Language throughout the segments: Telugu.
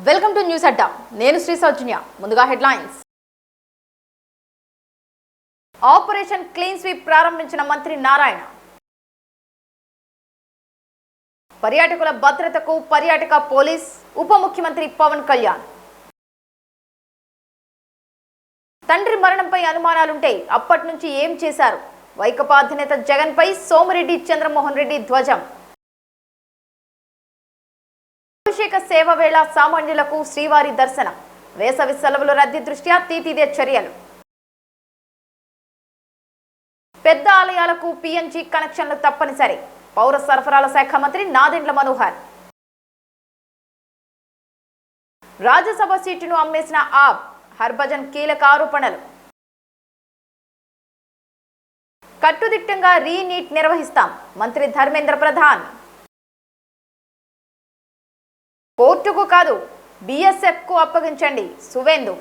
వెల్కమ్ టు న్యూస్ అడ్డా. నేను శ్రీ సౌజన్య. ముందుగా హెడ్లైన్స్. ఆపరేషన్ క్లీన్ స్వీప్ ప్రారంభించిన మంత్రి నారాయణ. పర్యాటకుల భద్రతకు పర్యాటక పోలీస్, ఉప ముఖ్యమంత్రి పవన్ కళ్యాణ్. తండ్రి మరణంపై అనుమానాలుంటే అప్పటి నుంచి ఏం చేశారు? వైకపా అధినేత జగన్ పై సోమిరెడ్డి చంద్రమోహన్ రెడ్డి ధ్వజం. అభిషేక సేవ వేళ సామాన్యులకు శ్రీవారి దర్శనం. వేసవి సెలవుల రద్దీ దృష్ట్యా తీతిదే చర్యలు. పెద్ద ఆలయాలకు పిఎన్జి కనెక్షన్లు తప్పనిసరి. పౌర సరఫరాల శాఖ మంత్రి నాదెండ్ల మనోహర్. రాజ్యసభ సీటును అమ్మేసిన ఆప్, హర్భజన్ కీలక ఆరోపణలు. కట్టుదిట్టంగా రీనీట్ నిర్వహిస్తాం, మంత్రి ధర్మేంద్ర ప్రధాన్. కోర్టుకు కాదు, బిఎస్ఎఫ్ కు అప్పగించండి, సువేందు.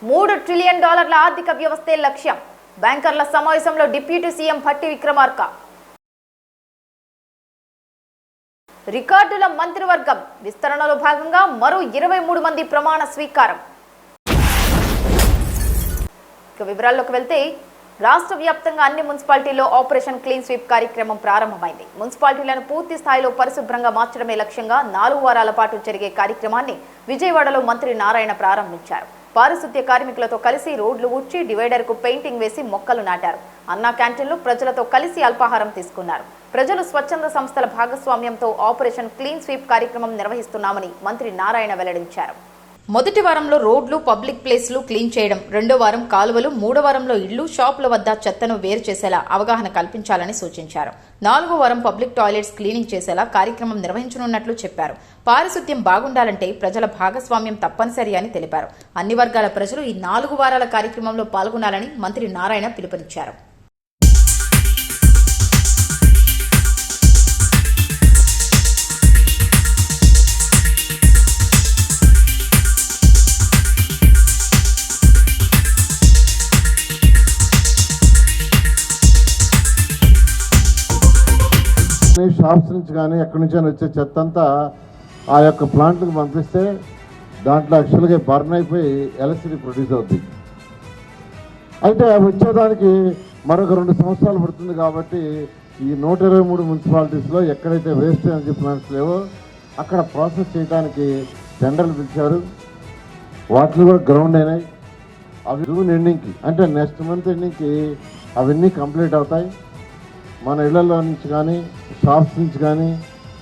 $3 ట్రిలియన్ ఆర్థిక వ్యవస్థే లక్ష్యం. బ్యాంకర్ల సమావేశంలో డిప్యూటీ సీఎం భట్టి విక్రమార్క. రికార్డుల మంత్రివర్గం విస్తరణలో భాగంగా మరో 23 మంది ప్రమాణ స్వీకారం. వివరాల్లోకి వెళ్తే, రాష్ట్ర వ్యాప్తంగా అన్ని మున్సిపాలిటీల్లో ఆపరేషన్ క్లీన్ స్వీప్ కార్యక్రమం ప్రారంభమైంది. మున్సిపాలిటీలను పూర్తి స్థాయిలో పరిశుభ్రంగా మార్చడమే లక్ష్యంగా 4 వారాల పాటు జరిగే కార్యక్రమాన్ని విజయవాడలో మంత్రి నారాయణ ప్రారంభించారు. పారిశుద్ధ్య కార్మికులతో కలిసి రోడ్లు ఊడ్చి, డివైడర్కు పెయింటింగ్ వేసి మొక్కలు నాటారు. అన్నా క్యాంటీన్లు ప్రజలతో కలిసి అల్పాహారం తీసుకున్నారు. ప్రజలు స్వచ్ఛంద సంస్థల భాగస్వామ్యంతో ఆపరేషన్ క్లీన్ స్వీప్ కార్యక్రమం నిర్వహిస్తున్నామని మంత్రి నారాయణ వెల్లడించారు. మొదటి వారంలో రోడ్లు, పబ్లిక్ ప్లేస్లు క్లీన్ చేయడం, 2వ వారం కాలువలు, 3వ వారంలో ఇళ్లు, షాపుల వద్ద చెత్తను వేరు చేసేలా అవగాహన కల్పించాలని సూచించారు. 4వ వారం పబ్లిక్ టాయిలెట్స్ క్లీనింగ్ చేసేలా కార్యక్రమం నిర్వహించనున్నట్లు చెప్పారు. పారిశుద్ధ్యం బాగుండాలంటే ప్రజల భాగస్వామ్యం తప్పనిసరి అని తెలిపారు. అన్ని వర్గాల ప్రజలు ఈ 4 వారాల కార్యక్రమంలో పాల్గొనాలని మంత్రి నారాయణ పిలుపునిచ్చారు. షాప్స్ నుంచి కానీ ఎక్కడి నుంచి వచ్చే చెత్త అంతా ఆ యొక్క ప్లాంట్లకు పంపిస్తే దాంట్లో యాక్చువల్గా బర్న్ అయిపోయి ఎలక్ట్రిసిటీ ప్రొడ్యూస్ అవుతుంది. అయితే వచ్చేదానికి మరొక 2 సంవత్సరాలు పడుతుంది. కాబట్టి ఈ 123 మున్సిపాలిటీస్లో ఎక్కడైతే వేస్ట్ ఎనర్జీ ప్లాంట్స్ లేవో అక్కడ ప్రాసెస్ చేయడానికి టెండర్లు పిలిచారు. వాటిలో కూడా గ్రౌండ్ అయినాయి. అవి జూన్ ఎండింగ్కి, అంటే నెక్స్ట్ మంత్ ఎండింగ్కి అవన్నీ కంప్లీట్ అవుతాయి. మన ఇళ్లలో నుంచి కానీ, షాప్స్ నుంచి కానీ,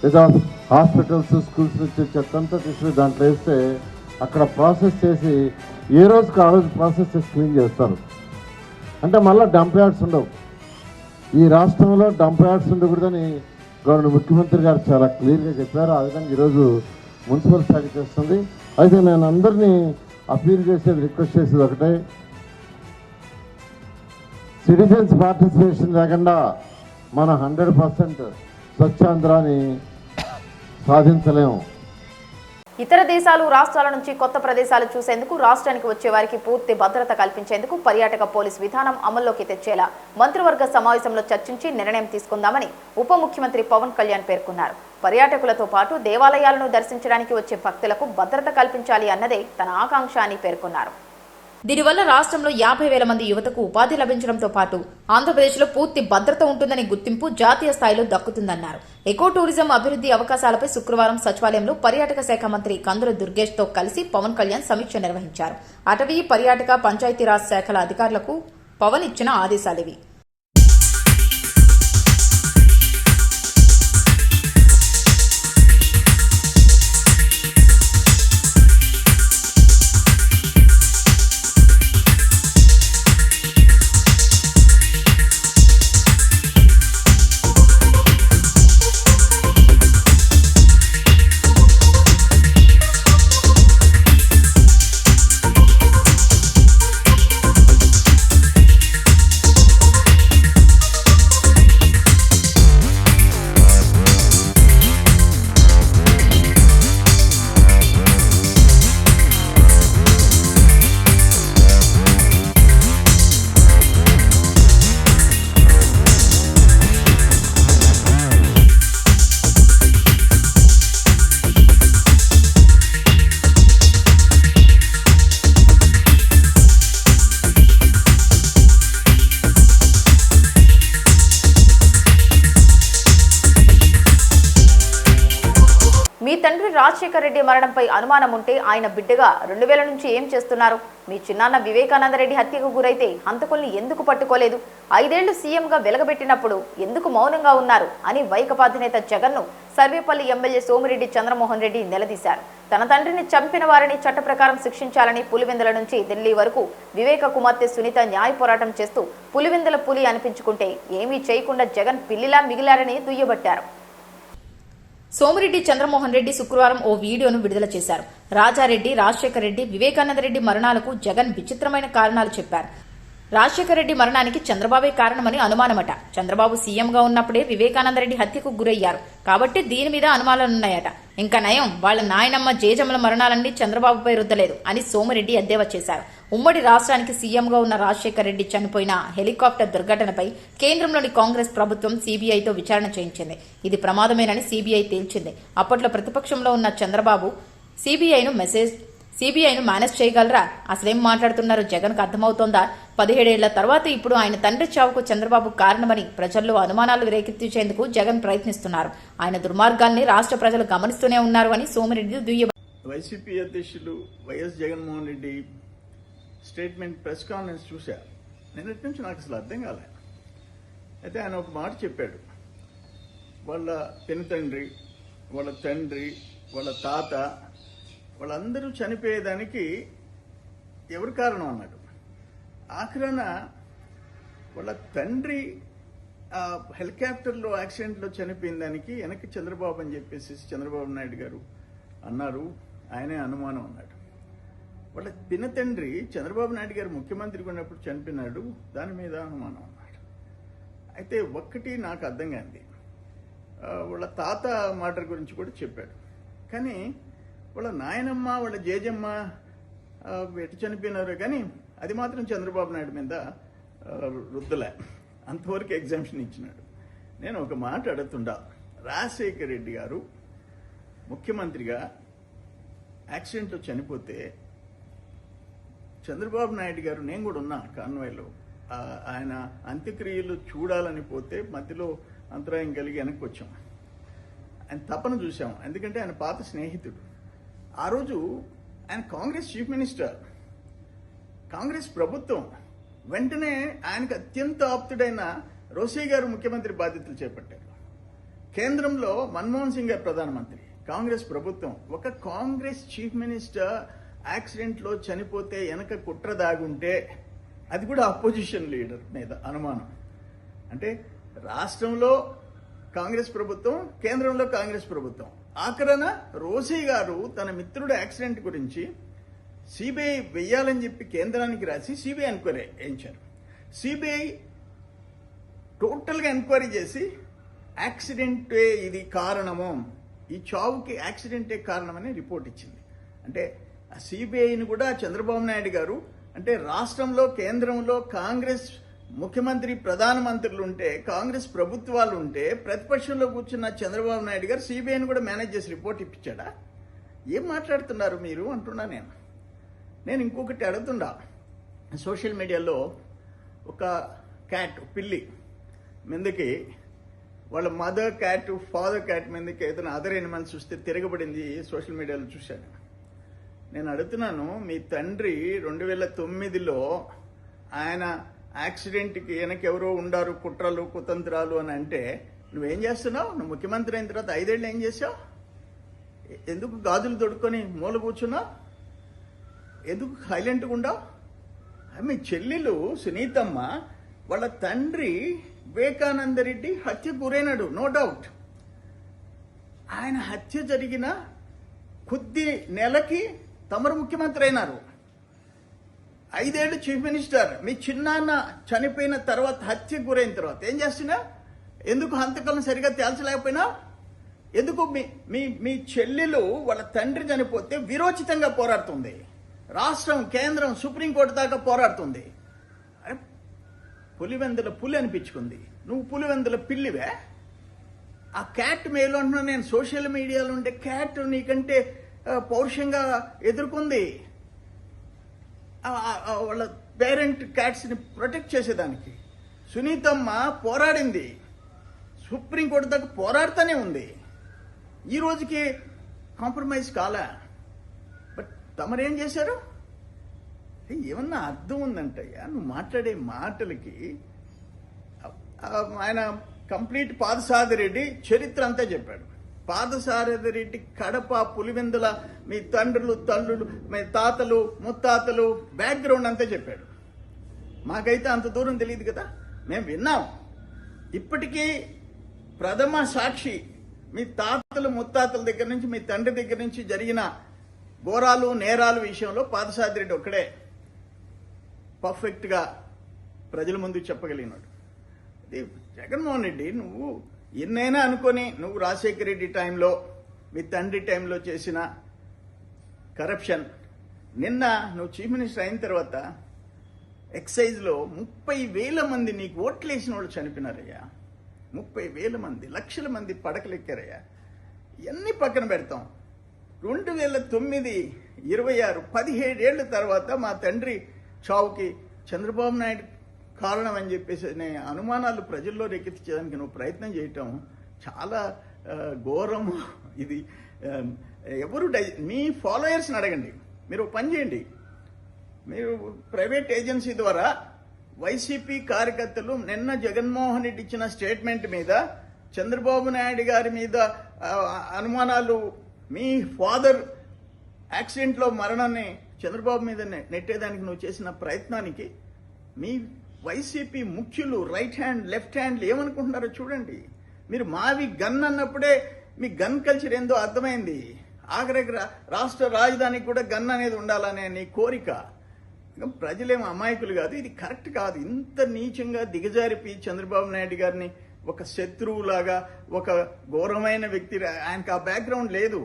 లేదా హాస్పిటల్స్, స్కూల్స్ నుంచి చెత్తంతా తీసుకుని దాంట్లో వేస్తే అక్కడ ప్రాసెస్ చేసి ఏ రోజుకి ఆ రోజు ప్రాసెస్ చేసి క్లీన్ చేస్తారు. అంటే మళ్ళీ డంప్ యార్డ్స్ ఉండవు. ఈ రాష్ట్రంలో డంప్ యార్డ్స్ ఉండకూడదని గవర్నర్ ముఖ్యమంత్రి గారు చాలా క్లియర్గా చెప్పారు. ఆ విధంగా ఈరోజు మున్సిపల్ శాఖ చేస్తుంది. అయితే నేను అందరినీ అపీల్ చేసేది, రిక్వెస్ట్ చేసేది ఒకటే, సిటిజన్స్ పార్టిసిపేషన్ లేకుండా మన 100% స్వచ్ఛాంధ్రాన్ని సాధించలేము. ఇతర దేశాలు, రాష్ట్రాల నుంచి కొత్త ప్రదేశాలు చూసేందుకు రాష్ట్రానికి వచ్చే వారికి పూర్తి భద్రత కల్పించేందుకు పర్యాటక పోలీస్ విధానం అమల్లోకి తెచ్చేలా మంత్రివర్గ సమావేశంలో చర్చించి నిర్ణయం తీసుకుందామని ఉప ముఖ్యమంత్రి పవన్ కళ్యాణ్ పేర్కొన్నారు. పర్యాటకులతో పాటు దేవాలయాలను దర్శించడానికి వచ్చే భక్తులకు భద్రత కల్పించాలి అన్నదే తన ఆకాంక్ష అని పేర్కొన్నారు. దీనివల్ల రాష్ట్రంలో 50,000 మంది యువతకు ఉపాధి లభించడంతో పాటు ఆంధ్రప్రదేశ్లో పూర్తి భద్రత ఉంటుందని గుర్తింపు జాతీయ స్థాయిలో దక్కుతుందన్నారు. ఎకో టూరిజం అభివృద్ధి అవకాశాలపై శుక్రవారం సచివాలయంలో పర్యాటక శాఖ మంత్రి కందుల దుర్గేష్తో కలిసి పవన్ కళ్యాణ్ సమీక్ష నిర్వహించారు. అటవీ, పర్యాటక, పంచాయతీరాజ్ శాఖల అధికారులకు పవన్ ఇచ్చిన ఆదేశాలివి. మీ తండ్రి రాజశేఖర్ రెడ్డి మరణంపై అనుమానం ఉంటే ఆయన బిడ్డగా 2000 నుంచి ఏం చేస్తున్నారు? మీ చిన్నాన్న వివేకానంద రెడ్డి హత్యకు గురైతే హంతకుల్ని ఎందుకు పట్టుకోలేదు? 5 ఏళ్లు సీఎంగా వెలగబెట్టినప్పుడు ఎందుకు మౌనంగా ఉన్నారు అని వైకాపా అధినేత జగన్ను సర్వేపల్లి ఎమ్మెల్యే సోమిరెడ్డి చంద్రమోహన్ రెడ్డి నిలదీశారు. తన తండ్రిని చంపిన వారిని చట్ట ప్రకారం శిక్షించాలని పులివెందుల నుంచి ఢిల్లీ వరకు వివేక కుమార్తె సునీత న్యాయ పోరాటం చేస్తూ పులివెందుల పులి అనిపించుకుంటే ఏమీ చేయకుండా జగన్ పిల్లిలా మిగిలారని దుయ్యబట్టారు. సోమిరెడ్డి చంద్రమోహన్ రెడ్డి శుక్రవారం ఓ వీడియోను విడుదల చేశారు. రాజారెడ్డి, రాజశేఖర్ రెడ్డి, వివేకానంద రెడ్డి మరణాలకు జగన్ విచిత్రమైన కారణాలు చెప్పారు. రాజశేఖర్ రెడ్డి మరణానికి చంద్రబాబే కారణమని అనుమానమట. చంద్రబాబు సీఎంగా ఉన్నప్పుడే వివేకానంద రెడ్డి హత్యకు గురయ్యారు కాబట్టి దీని మీద అనుమానాలున్నాయట. ఇంకా నయం, వాళ్ల నాయనమ్మ జేజమ్మల మరణాలన్నీ చంద్రబాబుపై రుద్దలేదు అని సోమిరెడ్డి ఎద్దేవా చేశారు. ఉమ్మడి రాష్ట్రానికి సీఎంగా ఉన్న రాజశేఖర్ రెడ్డి చనిపోయిన హెలికాప్టర్ దుర్ఘటనపై కేంద్రంలోని కాంగ్రెస్ ప్రభుత్వం సీబీఐతో విచారణ చేయించింది. ఇది ప్రమాదమేనని సీబీఐ తేల్చింది. అప్పట్లో ప్రతిపక్షంలో ఉన్న చంద్రబాబు సీబీఐను మేనేజ్ చేయగలరా? అసలేం మాట్లాడుతున్నారో జగన్కు అర్థమవుతోందా? 17 ఏళ్ల తర్వాత ఇప్పుడు ఆయన తండ్రి చావుకు చంద్రబాబు కారణమని ప్రజల్లో అనుమానాలు రేకెత్తించేందుకు జగన్ ప్రయత్నిస్తున్నారు. ఆయన దుర్మార్గాల్ని రాష్ట్ర ప్రజలు గమనిస్తూనే ఉన్నారు అని సోమిరెడ్డి దుయ్యబట్టారు. వైసీపీ అధ్యక్షులు YS Jaganmohan Reddy statement press conference చూశా. నిన్నటి నుంచి నాకు అసలు అర్థం కాలే. అయితే ఆయన ఒక మాట చెప్పాడు. వాళ్ళ పెనుతండ్రి, వాళ్ళ తండ్రి, వాళ్ళ తాత వాళ్ళందరూ చనిపోయేదానికి ఎవరు కారణం అన్నాడు. ఆఖరణ వాళ్ళ తండ్రి హెలికాప్టర్లో యాక్సిడెంట్లో చనిపోయిన దానికి వెనక్కి చంద్రబాబు అని చెప్పేసి చంద్రబాబు నాయుడు గారు అన్నారు. ఆయనే అనుమానం అన్నాడు. వాళ్ళ పినతండ్రి చంద్రబాబు నాయుడు గారు ముఖ్యమంత్రిగా ఉన్నప్పుడు చనిపోయినాడు, దాని మీద అనుమానం అన్నాడు. అయితే ఒక్కటి నాకు అర్థం కాంది, వాళ్ళ తాత మాట గురించి కూడా చెప్పాడు. కానీ వాళ్ళ నాయనమ్మ, వాళ్ళ జేజమ్మ ఎటు చనిపోయినారు, కానీ అది మాత్రం చంద్రబాబు నాయుడు మీద రుద్దలే. అంతవరకు ఎగ్జామ్షన్ ఇచ్చినాడు. నేను ఒక మాట అడుగుతుండా, రాజశేఖర్ రెడ్డి గారు ముఖ్యమంత్రిగా యాక్సిడెంట్లో చనిపోతే చంద్రబాబు నాయుడు గారు, నేను కూడా ఉన్నా కాన్వాయ్లో, ఆయన అంత్యక్రియలు చూడాలని పోతే మధ్యలో అంతరాయం కలిగి వెనక్కి వచ్చాం. ఆయన తపన చూసాం, ఎందుకంటే ఆయన పాత స్నేహితుడు. ఆ రోజు ఆయన కాంగ్రెస్ చీఫ్ మినిస్టర్, కాంగ్రెస్ ప్రభుత్వం వెంటనే ఆయనకు అత్యంత ఆప్తుడైన రోసే గారు ముఖ్యమంత్రి బాధ్యతలు చేపట్టారు. కేంద్రంలో మన్మోహన్ సింగ్ గారు ప్రధానమంత్రి, కాంగ్రెస్ ప్రభుత్వం. ఒక కాంగ్రెస్ చీఫ్ మినిస్టర్ యాక్సిడెంట్లో చనిపోతే వెనక కుట్ర దాగుంటే, అది కూడా అపోజిషన్ లీడర్ మీద అనుమానం. అంటే రాష్ట్రంలో కాంగ్రెస్ ప్రభుత్వం, కేంద్రంలో కాంగ్రెస్ ప్రభుత్వం. ఆఖరణ రోసే గారు తన మిత్రుడు యాక్సిడెంట్ గురించి సిబిఐ వెయ్యాలని చెప్పి కేంద్రానికి రాసి సిబిఐ ఎంక్వైరీ వేయించారు. సిబిఐ టోటల్గా ఎంక్వైరీ చేసి యాక్సిడెంటే ఇది కారణము, ఈ చావుకి యాక్సిడెంటే కారణమని రిపోర్ట్ ఇచ్చింది. అంటే సిబిఐని కూడా చంద్రబాబు నాయుడు గారు, అంటే రాష్ట్రంలో కేంద్రంలో కాంగ్రెస్ ముఖ్యమంత్రి ప్రధానమంత్రులు ఉంటే, కాంగ్రెస్ ప్రభుత్వాలు ఉంటే, ప్రతిపక్షంలో కూర్చున్న చంద్రబాబు నాయుడు గారు సిబిఐని కూడా మేనేజ్ చేసి రిపోర్ట్ ఇప్పించాడా? ఏం మాట్లాడుతున్నారు మీరు అంటున్నా నేను ఇంకొకటి అడుగుతుండా. సోషల్ మీడియాలో ఒక క్యాట్, పిల్లి మీదకి వాళ్ళ మదర్ క్యాట్, ఫాదర్ క్యాట్ మీదకి ఏదైనా అదర్ ఎనిమల్స్ చూస్తే తిరగబడింది సోషల్ మీడియాలో చూశాను. నేను అడుగుతున్నాను, మీ తండ్రి 2009లో ఆయన యాక్సిడెంట్కి వెనకెవరో ఉండారు, కుట్రలు కుతంత్రాలు అని అంటే నువ్వేం చేస్తున్నావు? నువ్వు ముఖ్యమంత్రి అయిన తర్వాత 5 ఏళ్ళు ఏం చేసావు? ఎందుకు గాజులు తొడుక్కొని మూల కూర్చున్నావు? ఎందుకు సైలెంట్గా ఉండవు? మీ చెల్లెలు సునీతమ్మ వాళ్ళ తండ్రి వివేకానంద రెడ్డి హత్య గురైనాడు, నో డౌట్. ఆయన హత్య జరిగిన కొద్ది నెలకి తమరు ముఖ్యమంత్రి అయినారు. 5 ఏళ్ళు చీఫ్ మినిస్టర్. మీ చిన్నాన్న చనిపోయిన తర్వాత, హత్య గురైన తర్వాత ఏం చేస్తున్నా? ఎందుకు హంతకులను సరిగా తేల్చలేకపోయినా? ఎందుకు మీ చెల్లెలు వాళ్ళ తండ్రి చనిపోతే విరోచితంగా పోరాడుతుంది, రాష్ట్రం, కేంద్రం, సుప్రీంకోర్టు దాకా పోరాడుతుంది. పులివెందుల పులి అనిపించుకుంది. నువ్వు పులివెందుల పిల్లివే? ఆ క్యాట్ మేలో అంటున్నా నేను. సోషల్ మీడియాలో ఉండే క్యాట్ నీకంటే పౌరుషంగా ఎదుర్కొంది వాళ్ళ పేరెంట్ క్యాట్స్ని ప్రొటెక్ట్ చేసేదానికి. సునీతమ్మ పోరాడింది, సుప్రీంకోర్టు దాకా పోరాడుతూనే ఉంది. ఈ రోజుకి కాంప్రమైజ్ కాలా. బట్ తమరేం చేశారు? ఏమన్నా అర్థం ఉందంటయ్యా నువ్వు మాట్లాడే మాటలకి? ఆయన కంప్లీట్ పాదసారథిరెడ్డి చరిత్ర అంతా చెప్పాడు. పాదసారథిరెడ్డి కడప, పులివెందుల, మీ తండ్రులు, తల్లులు, మీ తాతలు, ముత్తాతలు బ్యాక్గ్రౌండ్ అంతా చెప్పాడు. మాకైతే అంత దూరం తెలియదు కదా, మేము విన్నాం. ఇప్పటికీ ప్రథమ సాక్షి మీ తాతలు, ముత్తాతల దగ్గర నుంచి, మీ తండ్రి దగ్గర నుంచి జరిగిన ఘోరాలు, నేరాలు విషయంలో పాదసారథిరెడ్డి ఒక్కడే పర్ఫెక్ట్గా ప్రజల ముందు చెప్పగలిగినాడు. ఇది జగన్మోహన్ రెడ్డి, నువ్వు ఎన్నైనా అనుకొని నువ్వు రాజశేఖర రెడ్డి టైంలో, మీ తండ్రి టైంలో చేసిన కరప్షన్, నిన్న నువ్వు చీఫ్ మినిస్టర్ అయిన తర్వాత ఎక్సైజ్లో 30,000 మంది నీకు ఓట్లు వేసిన వాళ్ళు చనిపోయినారయ్యా. 30,000 మంది, లక్షల మంది పడకలెక్కారయ్యా. ఇవన్నీ పక్కన పెడతాం. 2009, 26, 17 ఏళ్ల తర్వాత మా తండ్రి చావుకి చంద్రబాబు నాయుడు కారణం అని చెప్పేసి అనుమానాలు ప్రజల్లో రేకెత్తించడానికి నువ్వు ప్రయత్నం చేయటం చాలా ఘోరం. ఇది ఎవరు మీ ఫాలోయర్స్ని అడగండి. మీరు పని చేయండి, మీరు ప్రైవేట్ ఏజెన్సీ ద్వారా వైసీపీ కార్యకర్తలు నిన్న జగన్మోహన్ రెడ్డి ఇచ్చిన స్టేట్మెంట్ మీద, చంద్రబాబు నాయుడు గారి మీద అనుమానాలు, మీ ఫాదర్ యాక్సిడెంట్లో మరణాన్ని చంద్రబాబు మీద నెట్టేదానికి నువ్వు చేసిన ప్రయత్నానికి మీ వైసీపీ ముఖ్యులు రైట్ హ్యాండ్, లెఫ్ట్ హ్యాండ్లు ఏమనుకుంటున్నారో చూడండి. మీరు మావి గన్ అన్నప్పుడే మీ గన్ కల్చర్ ఏందో అర్థమైంది. ఆఖరికి రాష్ట్ర రాజధానికి కూడా గన్ అనేది ఉండాలనే నీ కోరిక. ప్రజలేమో అమాయకులు కాదు, ఇది కరెక్ట్ కాదు. ఇంత నీచంగా దిగజారిపి చంద్రబాబు నాయుడు గారిని ఒక శత్రువులాగా, ఒక ఘోరమైన వ్యక్తి, ఆయనకు ఆ బ్యాక్గ్రౌండ్ లేదు.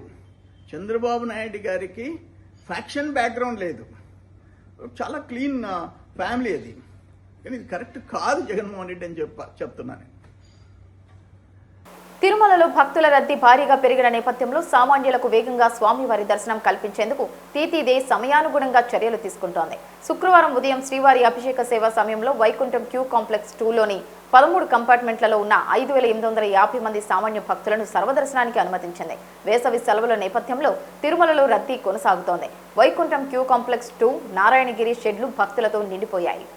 చంద్రబాబు నాయుడు గారికి ఫ్యాక్షన్ బ్యాక్గ్రౌండ్ లేదు, చాలా క్లీన్ ఫ్యామిలీ అది. కానీ ఇది కరెక్ట్ కాదు జగన్మోహన్ రెడ్డి అని చెప్తున్నాను. తిరుమలలో భక్తుల రద్దీ భారీగా పెరిగిన నేపథ్యంలో సామాన్యులకు వేగంగా స్వామివారి దర్శనం కల్పించేందుకు టీటీడీ సమయానుగుణంగా చర్యలు తీసుకుంటోంది. శుక్రవారం ఉదయం శ్రీవారి అభిషేక సేవ సమయంలో వైకుంఠం క్యూ కాంప్లెక్స్ 2లోని 13 కంపార్ట్మెంట్లలో ఉన్న 5,850 మంది సామాన్య భక్తులను సర్వదర్శనానికి అనుమతించింది. వేసవి సెలవుల నేపథ్యంలో తిరుమలలో రద్దీ కొనసాగుతోంది. వైకుంఠం క్యూ కాంప్లెక్స్ 2, నారాయణగిరి షెడ్లు భక్తులతో నిండిపోయాయి.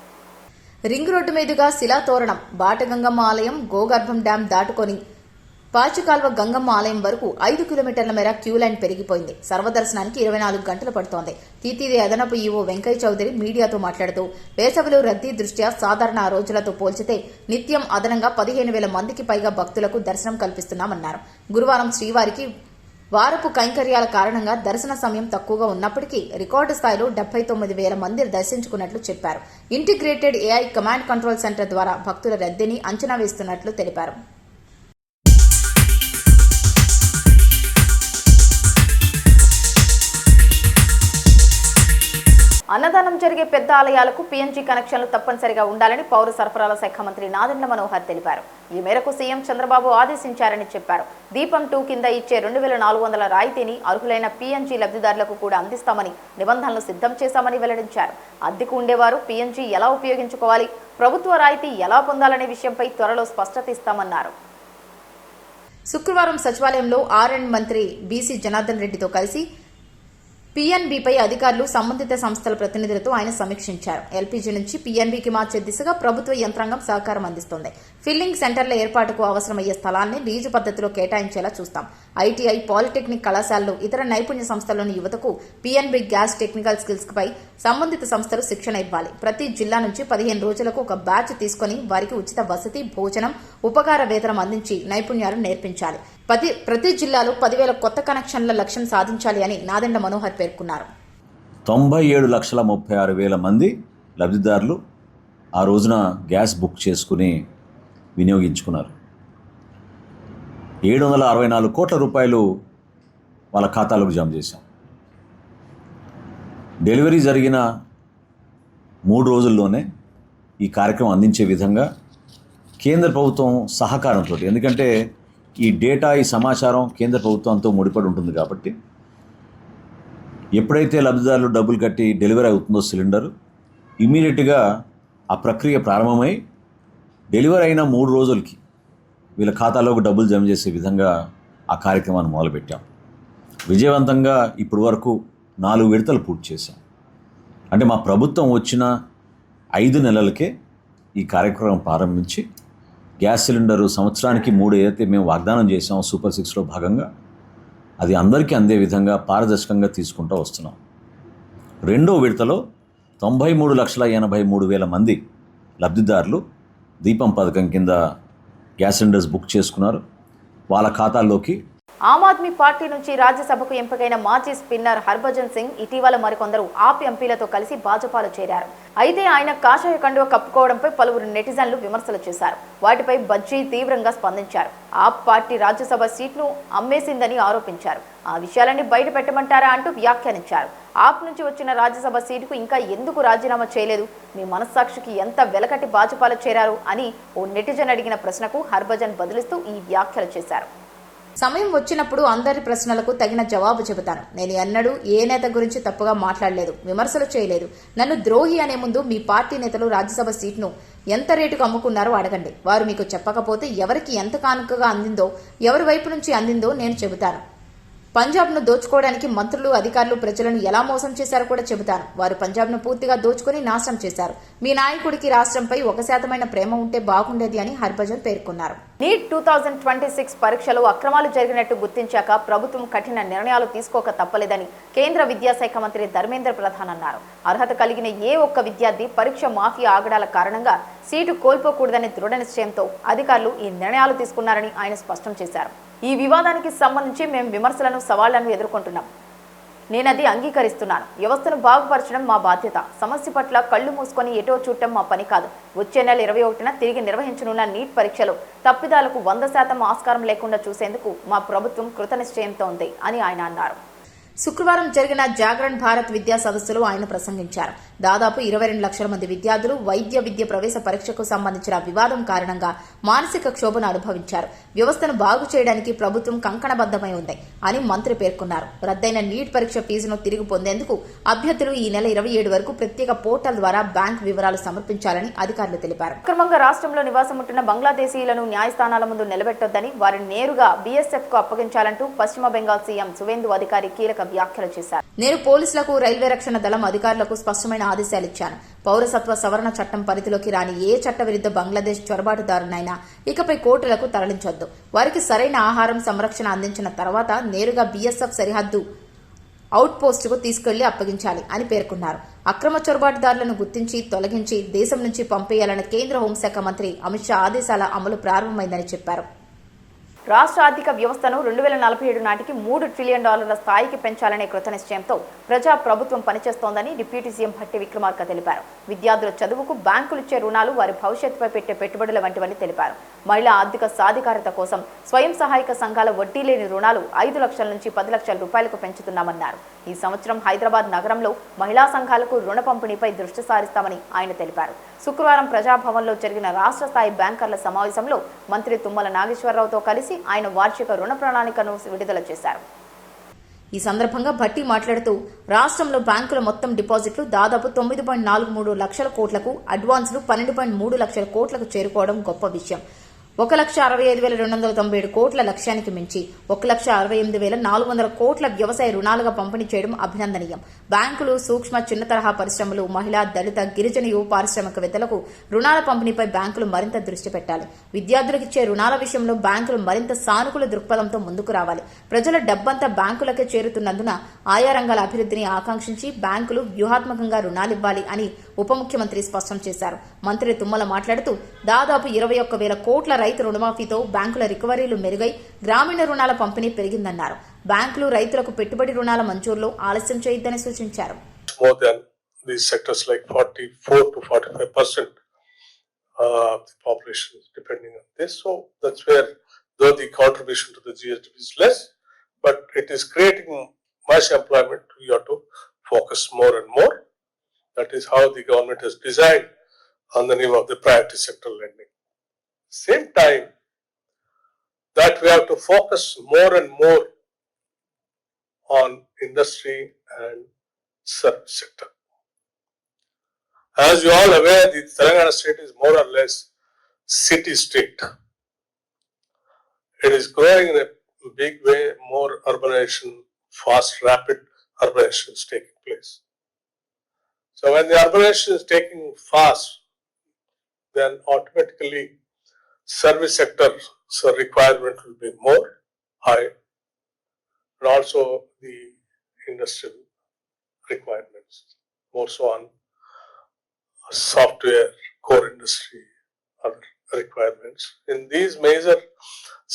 రింగ్ రోడ్డు మీదుగా శిలాతోరణం, బాటగంగమ్మ ఆలయం, గోగర్భం డ్యాం దాటుకొని పాచికాల్వ గంగమ్మ ఆలయం వరకు 5 కిలోమీటర్ల మేర క్యూ లైన్ పెరిగిపోయింది. సర్వదర్శనానికి 24 గంటలు పడుతోంది. టీటీడీ అదనపు ఈవో వెంకయ్య చౌదరి మీడియాతో మాట్లాడుతూ, వేసవిలో రద్దీ దృష్ట్యా సాధారణ రోజులతో పోల్చితే నిత్యం అదనంగా 15,000 మందికి పైగా భక్తులకు దర్శనం కల్పిస్తున్నామన్నారు. గురువారం శ్రీవారికి వారపు కైంకర్యాల కారణంగా దర్శన సమయం తక్కువగా ఉన్నప్పటికీ రికార్డు స్థాయిలో 79,000 మంది దర్శించుకున్నట్లు చెప్పారు. Integrated AI command control centre ద్వారా భక్తుల రద్దీని అంచనా వేస్తున్నట్లు తెలిపారు. అన్నదానం జరిగే పెద్ద ఆలయాలకు పీఎన్జీ కనెక్షన్లు తప్పనిసరిగా ఉండాలని పౌర సరఫరాల శాఖ మంత్రి నాదెండ్ల మనోహర్ తెలిపారు. ఈ మేరకు సీఎం చంద్రబాబు ఆదేశించారని చెప్పారు. దీపం 2 కింద ఇచ్చే 2,400 రాయితీని అర్హులైన పీఎన్జీ లబ్ధిదారులకు కూడా అందిస్తామని నిబంధనలు సిద్ధం చేశామని వెల్లడించారు. అద్దెకు ఉండేవారు పీఎన్జీ ఎలా ఉపయోగించుకోవాలి, ప్రభుత్వ రాయితీ ఎలా పొందాలనే విషయంపై త్వరలో స్పష్టత ఇస్తామన్నారు. శుక్రవారం సచివాలయంలో ఆర్ఎండ్ మంత్రి బీసీ జనార్దన్ రెడ్డితో కలిసి పీఎన్బీపై అధికారులు, సంబంధిత సంస్థల ప్రతినిధులతో ఆయన సమీక్షించారు. ఎల్పీజీ నుంచి పీఎన్బీకి మార్చే దిశగా ప్రభుత్వ యంత్రాంగం సహకారం అందిస్తోంది. ఫిల్లింగ్ సెంటర్ల ఏర్పాటుకు అవసరమయ్యే స్థలాన్ని లీజు పద్ధతిలో కేటాయించేలా చూస్తాం. ఐటీఐ, పాలిటెక్నిక్ కళాశాలలు, ఇతర నైపుణ్య సంస్థల్లోని యువతకు పీఎన్బీ గ్యాస్ టెక్నికల్ స్కిల్స్ పై సంబంధిత సంస్థలు శిక్షణ ఇవ్వాలి. ప్రతి జిల్లా నుంచి 15 రోజులకు ఒక బ్యాచ్ తీసుకుని వారికి ఉచిత వసతి, భోజనం, ఉపకార వేతనం అందించి నైపుణ్యాలు నేర్పించాలి. ప్రతి జిల్లాలో 10,000 కొత్త కనెక్షన్ల లక్ష్యం సాధించాలి అని నాదెండ్ల మనోహర్ పేర్కొన్నారు. 97,36,000 మంది లబ్ధిదారులు ఆ రోజున గ్యాస్ బుక్ చేసుకుని వినియోగించుకున్నారు. 764 కోట్ల రూపాయలు వాళ్ళ ఖాతాలోకి జమ చేశాం. డెలివరీ జరిగిన 3 రోజుల్లోనే ఈ కార్యక్రమం అందించే విధంగా కేంద్ర ప్రభుత్వం సహకారంతో, ఎందుకంటే ఈ డేటా, ఈ సమాచారం కేంద్ర ప్రభుత్వంతో ముడిపడి ఉంటుంది కాబట్టి ఎప్పుడైతే లబ్ధిదారులు డబ్బులు కట్టి డెలివరీ అవుతుందో సిలిండరు, ఇమ్మీడియట్గా ఆ ప్రక్రియ ప్రారంభమై డెలివరీ అయిన 3 రోజులకి వీళ్ళ ఖాతాలోకి డబ్బులు జమ చేసే విధంగా ఆ కార్యక్రమాన్ని మొదలుపెట్టాం. విజయవంతంగా ఇప్పటి వరకు 4 విడతలు పూర్తి చేశాం. అంటే మా ప్రభుత్వం వచ్చిన 5 నెలలకే ఈ కార్యక్రమం ప్రారంభించి గ్యాస్ సిలిండరు సంవత్సరానికి 3 ఏదైతే మేము వాగ్దానం చేసామో సూపర్ 6లో భాగంగా అది అందరికీ అందే విధంగా పారదర్శకంగా తీసుకుంటూ వస్తున్నాం. 2వ విడతలో 93,83,000 మంది లబ్ధిదారులు దీపం పథకం కింద గ్యాస్ సిలిండర్స్ బుక్ చేసుకున్నారు. వాళ్ళ ఖాతాల్లోకి ఆమ్ ఆద్మీ పార్టీ నుంచి రాజ్యసభకు ఎంపికైన మాజీ స్పిన్నర్ హర్భజన్ సింగ్ ఇటీవల మరికొందరు ఆప్ ఎంపీలతో కలిసి భాజపాలో చేరారు. అయితే ఆయన కాషాయ కండువ కప్పుకోవడంపై పలువురు నెటిజన్లు విమర్శలు చేశారు. వాటిపై బజ్జీ తీవ్రంగా స్పందించారు. ఆప్ పార్టీ రాజ్యసభ సీట్ను అమ్మేసిందని ఆరోపించారు. ఆ విషయాలన్నీ బయట పెట్టమంటారా అంటూ వ్యాఖ్యానించారు. ఆప్ నుంచి వచ్చిన రాజ్యసభ సీటుకు ఇంకా ఎందుకు రాజీనామా చేయలేదు, మీ మనస్సాక్షికి ఎంత వెలకట్టి భాజపాలో చేరారు అని ఓ నెటిజన్ అడిగిన ప్రశ్నకు హర్భజన్ బదులిస్తూ ఈ వ్యాఖ్యలు చేశారు. సమయం వచ్చినప్పుడు అందరి ప్రశ్నలకు తగిన జవాబు చెబుతాను. నేను ఎన్నడూ ఏ నేత గురించి తప్పుగా మాట్లాడలేదు, విమర్శలు చేయలేదు. నన్ను ద్రోహి అనే ముందు మీ పార్టీ నేతలు రాజ్యసభ సీట్ను ఎంత రేటుకు అమ్ముకున్నారో అడగండి. వారు మీకు చెప్పకపోతే ఎవరికి ఎంత కానుకగా అందిందో, ఎవరి వైపు నుంచి అందిందో నేను చెబుతాను. పంజాబ్ను దోచుకోవడానికి మంత్రులు, అధికారులు ప్రజలను ఎలా మోసం చేశారో కూడా చెబుతాను. వారు పంజాబ్ను పూర్తిగా దోచుకుని నాశనం చేశారు. మీ నాయకుడికి రాష్ట్రంపై 1% ప్రేమ ఉంటే బాగుండేది అని హర్భజన్ పేర్కొన్నారు. నీట్ 2026 పరీక్షలో అక్రమాలు జరిగినట్టు గుర్తించాక ప్రభుత్వం కఠిన నిర్ణయాలు తీసుకోక తప్పలేదని కేంద్ర విద్యాశాఖ మంత్రి ధర్మేంద్ర ప్రధాన్ అన్నారు. అర్హత కలిగిన ఏ ఒక్క విద్యార్థి పరీక్ష మాఫియా ఆగడాల కారణంగా సీటు కోల్పోకూడదనే దృఢ నిశ్చయంతో అధికారులు ఈ నిర్ణయాలు తీసుకున్నారని ఆయన స్పష్టం చేశారు. ఈ వివాదానికి సంబంధించి మేము విమర్శలను, సవాళ్లను ఎదుర్కొంటున్నాం. నేనది అంగీకరిస్తున్నాను. వ్యవస్థను బాగుపరచడం మా బాధ్యత. సమస్య పట్ల కళ్లు మూసుకొని ఎటో చూడటం మా పని కాదు. వచ్చే నెల 21న తిరిగి నిర్వహించనున్న నీట్ పరీక్షలో తప్పిదాలకు 100% ఆస్కారం లేకుండా చూసేందుకు మా ప్రభుత్వం కృతనిశ్చయంతో ఉంది అని ఆయన అన్నారు. శుక్రవారం జరిగిన జాగరణ్ భారత్ విద్యా సదస్సులో ఆయన ప్రసంగించారు. దాదాపు 22 లక్షల మంది విద్యార్థులు వైద్య విద్య ప్రవేశ పరీక్షకు సంబంధించిన వివాదం కారణంగా మానసిక క్షోభను అనుభవించారు. వ్యవస్థను బాగు చేయడానికి ప్రభుత్వం కంకణబద్దమై ఉంది అని మంత్రి పేర్కొన్నారు. రద్దయిన నీట్ పరీక్ష ఫీజును తిరిగి పొందేందుకు అభ్యర్థులు ఈ నెల 27 వరకు ప్రత్యేక పోర్టల్ ద్వారా బ్యాంక్ వివరాలు సమర్పించాలని అధికారులు తెలిపారు. అక్రమంగా రాష్ట్రంలో నివాసం ఉంటున్న బంగ్లాదేశీయులను న్యాయస్థానాల ముందు నిలబెట్టొద్దని, వారిని నేరుగా BSF కు అప్పగించాలంటూ పశ్చిమ బెంగాల్ సీఎం సువేందు అధికారి కీలక వ్యాఖ్యలు చేశారు. నేను పోలీసులకు, రైల్వే రక్షణ దళం అధికారులకు స్పష్టమైన ఆదేశాలు ఇచ్చాను. పౌరసత్వ సవరణ చట్టం పరిధిలోకి రాని ఏ చట్టవిరుద్ధ బంగ్లాదేశ్ చొరబాటుదారునైనా ఇకపై కోర్టులకు తరలించొద్దు. వారికి సరైన ఆహారం, సంరక్షణ అందించిన తర్వాత నేరుగా BSF సరిహద్దు అవుట్ పోస్టుకు తీసుకెళ్లి అప్పగించాలి అని పేర్కొన్నారు. అక్రమ చొరబాటుదారులను గుర్తించి తొలగించి దేశం నుంచి పంపేయాలన్న కేంద్ర హోంశాఖ మంత్రి అమిత్ షా ఆదేశాల అమలు ప్రారంభమైందని చెప్పారు. రాష్ట్ర ఆర్థిక వ్యవస్థను 2047 నాటికి $3 ట్రిలియన్ స్థాయికి పెంచాలనే కృతనిశ్చయంతో ప్రజా ప్రభుత్వం పనిచేస్తోందని డిప్యూటీ సీఎం భట్టి విక్రమార్క తెలిపారు. విద్యార్థుల చదువుకు బ్యాంకులు ఇచ్చే రుణాలు వారి భవిష్యత్తుపై పెట్టే పెట్టుబడుల వంటివని తెలిపారు. మహిళా ఆర్థిక సాధికారత కోసం స్వయం సహాయక సంఘాల వడ్డీ లేని రుణాలు 5 లక్షల నుంచి 10 లక్షల రూపాయలకు పెంచుతున్నామన్నారు. ఈ సంవత్సరం హైదరాబాద్ నగరంలో మహిళా సంఘాలకు రుణ పంపిణీపై దృష్టి సారిస్తామని ఆయన తెలిపారు. శుక్రవారం ప్రజాభవన్లో జరిగిన రాష్ట్ర స్థాయి బ్యాంకర్ల సమావేశంలో మంత్రి తుమ్మల నాగేశ్వరరావుతో కలిసి ఆయన వార్షిక రుణ ప్రణాళికను విడుదల చేశారు. ఈ సందర్భంగా భట్టి మాట్లాడుతూ రాష్ట్రంలో బ్యాంకుల మొత్తం డిపాజిట్లు దాదాపు 9.43 లక్షల కోట్లకు, అడ్వాన్సులు 12.3 లక్షల కోట్లకు చేరుకోవడం గొప్ప విషయం. 1,65,297 కోట్ల లక్ష్యానికి మించి 1,68,400 కోట్ల వ్యవసాయ రుణాలుగా పంపిణీ చేయడం అభినందనీయం. బ్యాంకులు, సూక్ష్మ, చిన్న తరహా పరిశ్రమలు, మహిళా, దళిత, గిరిజన యువ పారిశ్రామికవేత్తలకు రుణాల పంపిణీపై బ్యాంకులు మరింత దృష్టి పెట్టాలి. విద్యార్థులకు ఇచ్చే రుణాల విషయంలో బ్యాంకులు మరింత సానుకూల దృక్పథంతో ముందుకు రావాలి. ప్రజల డబ్బంతా బ్యాంకులకే చేరుతున్నందున ఆయా రంగాల అభివృద్ధిని ఆకాంక్షించి బ్యాంకులు వ్యూహాత్మకంగా రుణాలివ్వాలి అని ఉప ముఖ్యమంత్రి స్పష్టం చేశారు. మంత్రి తుమ్మల మాట్లాడుతూ దాదాపు 21,000 కోట్ల రైతు రుణమాఫీతో బ్యాంకుల రికవరీలు మెరుగై గ్రామీణ రుణాల పంపిణీ పెరిగిందన్నారు. బ్యాంకులు రైతులకు పెట్టుబడి రుణాల మంజూరులో ఆలస్యం చేయొద్దని సూచించారు. More than these sectors, like 44 to 45% of the population is depending on this. So that's where, though the contribution to the GST is less, but it is creating much employment. We have to focus more and more. That is how the government has designed on the name of the priority sector lending. Same time, that we have to focus more and more on industry and service sector. As you all aware, the Telangana state is more or less city state. It is growing in a big way, more urbanization, fast, rapid urbanization is taking place. So when the urbanization is taking fast, then automatically service sector requirement will be more high, and also the industrial requirements, more so on software, core industry, other requirements. In these major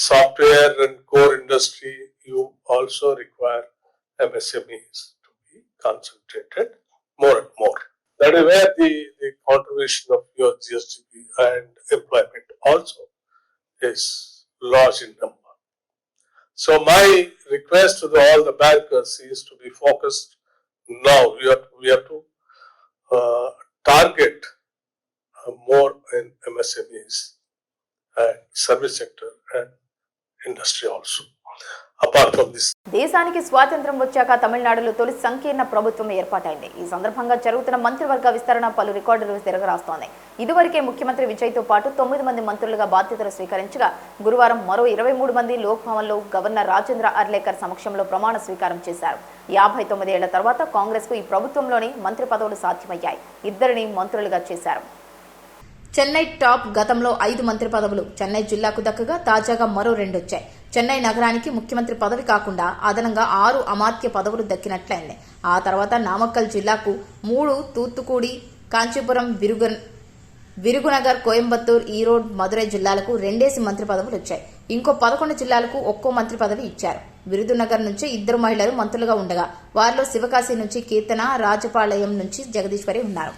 software and core industry, you also require MSMEs to be concentrated more and more. That is where the contribution of your GSDP and employment also is large in number. So my request to all the bankers is to be focused now. We have to target more in MSMEs and service sector and industry also. Apart from this, దేశానికి స్వాతంత్ర్యం వచ్చాక తమిళనాడులో తొలి సంకీర్ణ ప్రభుత్వం ఏర్పాటైంది. ఈ సందర్భంగా జరుగుతున్న మంత్రివర్గ విస్తరణ పలు రికార్డులు తిరగరాస్తోంది. ఇదివరకే ముఖ్యమంత్రి విజయ్తో పాటు 9 మంది మంత్రులుగా బాధ్యతలు స్వీకరించగా గురువారం మరో 23 మంది లోక్ భవన్లో గవర్నర్ రాజేంద్ర అర్లేకర్ సమక్షంలో ప్రమాణ స్వీకారం చేశారు. 59 ఏళ్ల తర్వాత కాంగ్రెస్కు ఈ ప్రభుత్వంలోని మంత్రి పదవులు సాధ్యమయ్యాయి. ఇద్దరిని మంత్రులుగా చేశారు. చెన్నై టాప్ గతంలో 5 మంత్రి పదవులు చెన్నై జిల్లాకు దక్కగా తాజాగా మరో 2 వచ్చాయి. చెన్నై నగరానికి ముఖ్యమంత్రి పదవి కాకుండా అదనంగా 6 అమాత్య పదవులు దక్కినట్లయింది. ఆ తర్వాత నామక్కల్ జిల్లాకు 3, తూత్తుకుడి, కాంచీపురం, విరుగునగర్, కోయంబత్తూర్, ఈరోడ్, మదురై జిల్లాలకు 2 మంత్రి పదవులు వచ్చాయి. ఇంకో 11 జిల్లాలకు ఒక్కో మంత్రి పదవి ఇచ్చారు. విరుదునగర్ నుంచి 2 మహిళలు మంత్రులుగా ఉండగా వారిలో శివకాశి నుంచి కీర్తన, రాజపాళయం నుంచి జగదీశ్వరి ఉన్నారు.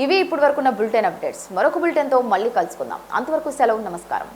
ఇవి ఇప్పటి వరకున్న బులెటిన్ అప్డేట్స్. మరొక బులెటిన్తో మళ్ళీ కలుసుకుందాం. అంతవరకు సెలవు. నమస్కారం.